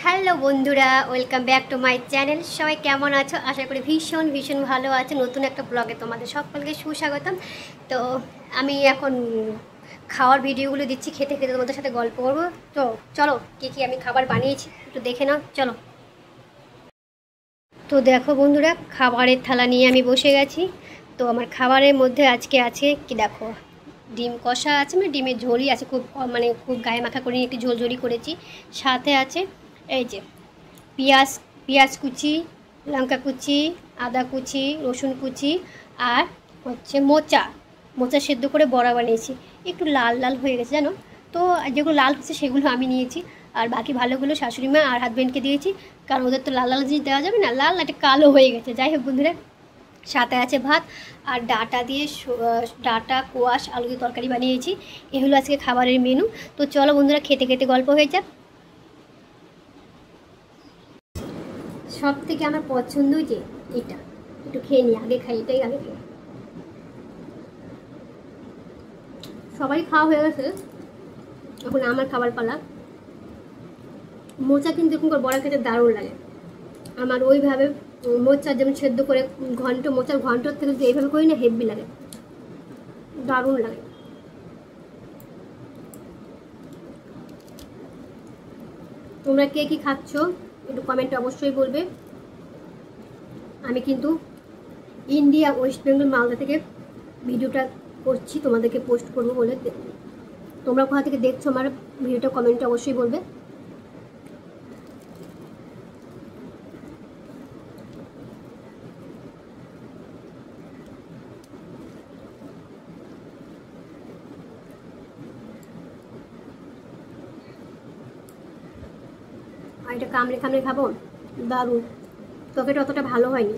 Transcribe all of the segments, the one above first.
Hello বন্ধুরা, welcome back to my channel. সবাই কেমন আছো? আশা করি ভীষণ ভীষণ ভালো আছে। নতুন একটা ব্লগে তোমাদের সকলকে সুস্বাগতম। তো আমি এখন খাওয়ার ভিডিওগুলো দিচ্ছি, খেতে খেতে তোমাদের সাথে গল্প করবো। তো চলো, কী আমি খাবার বানিয়েছি একটু দেখে নাও, চলো। তো দেখো বন্ধুরা, খাবারের থালা নিয়ে আমি বসে গেছি। তো আমার খাবারের মধ্যে আজকে আছে কি দেখো, ডিম কষা আছে, মানে ডিমের ঝোলই আছে, খুব গায়ে মাখা করে একটু ঝোলঝোলি করেছি। সাথে আছে এই যে পেঁয়াজ পেঁয়াজ কুচি, লঙ্কা কুচি, আদা কুচি, রসুন কুচি, আর হচ্ছে মোচা মোচা সেদ্ধ করে বড়া বানিয়েছি। একটু লাল লাল হয়ে গেছে জানো। তো যেগুলো লাল হচ্ছে সেগুলো আমি নিয়েছি, আর বাকি ভালোগুলো শাশুড়ি মা আর হাজব্যান্ডকে দিয়েছি, কারণ ওদের তো লাল লাল জিনিস দেওয়া যাবে না, লাল একটা কালো হয়ে গেছে। যাই হোক বন্ধুরা, সাথে আছে ভাত আর ডাটা দিয়ে ডাটা কোয়াশ আলু দিয়ে তরকারি বানিয়েছি। এগুলো আজকে খাবারের মেনু। তো চলো বন্ধুরা, খেতে খেতে গল্প হয়ে যাক। সব থেকে আমার পছন্দ যে এটা, একটু খেয়ে নিই, আগে খাই, এটাই আগে খাই। সবাই খাওয়া হয়ে গেছে, এখন আমার খাবার পালা। মোচা কিন্তু এরকম করে বড়া খেতে দারুণ লাগে আমার। ওইভাবে মোচা যেমন সেদ্ধ করে মোচার ঘন্টর থেকে যদি এইভাবে করি না, হেভি লাগে, দারুণ লাগে। তোমরা কে কি খাচ্ছ একটু কমেন্টে অবশ্যই বলবে। আমি কিন্তু ইন্ডিয়া, ওয়েস্ট বেঙ্গল, মালদা থেকে ভিডিওটা করছি, তোমাদেরকে পোস্ট করবো বলে। তোমরা কোথা থেকে দেখছো আমার ভিডিওটা কমেন্টে অবশ্যই বলবে। আর এটা কামড়ে কামড়ে খাবো, দারুণ। তরকারিটা অতটা ভালো হয়নি,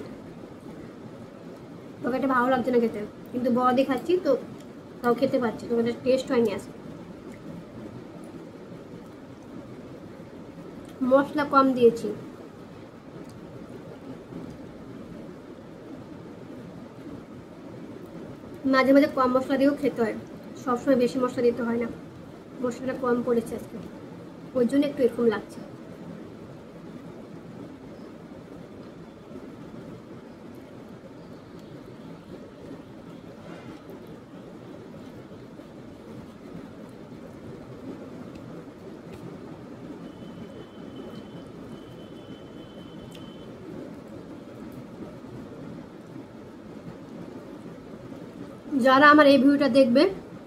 তরকারিটা ভালো লাগছে না খেতে, কিন্তু বড় দিয়ে খাচ্ছি তো তাও খেতে পারছি। তরকারিটা টেস্ট হয়নি আজকে, মশলা কম দিয়েছি। মাঝে মাঝে কম মশলা দিয়েও খেতে হয়, সবসময় বেশি মশলা দিতে হয় না। মশলাটা কম পড়েছে আজকে, ওই জন্য একটু এরকম লাগছে। যারা আমার এই ভিডিওটা দেখবে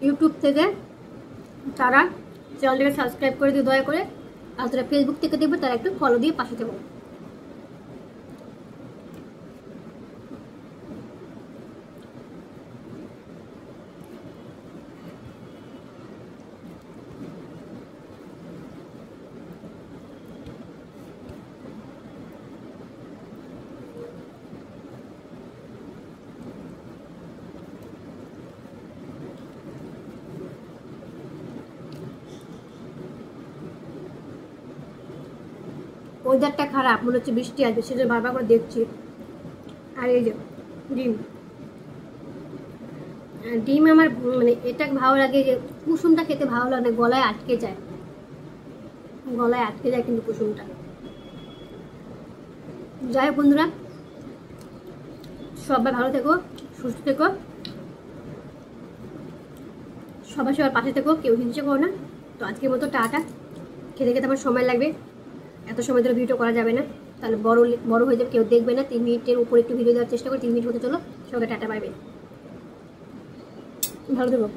ইউটিউব থেকে, তারা চ্যানেলটাকে সাবস্ক্রাইব করে দিও দয়া করে। আর যারা ফেসবুক থেকে দেখবে তারা একটু ফলো দিয়ে পাশে দেবো। ওয়েদারটা খারাপ, মনে হচ্ছে বৃষ্টি আসবে, সেটা বারবার করে দেখছি। আর এই যে ডিম, ডিম আমার মানে এটা ভালো লাগে যে কুসুমটা খেতে ভালো লাগে, গলায় আটকে যায়, গলায় আটকে যায় কিন্তু কুসুমটা। যাই হোক বন্ধুরা, সবাই ভালো থেকো, সুস্থ থেকো, সবাই সবার পাশে থেকো, কেউ হিংসা করো না। তো আজকের মতো টাটা। খেতে খেতে আমার সময় লাগবে, এত সময় ধরে ভিডিও করা যাবে না, তাহলে বড় হয়ে যাবে, কেউ দেখবে না। 3 মিনিটের উপর একটু ভিডিও দেওয়ার চেষ্টা করি, 3 মিনিট হতে চলো। সবাই টাটা, বাই বাই, ভালো থেকো।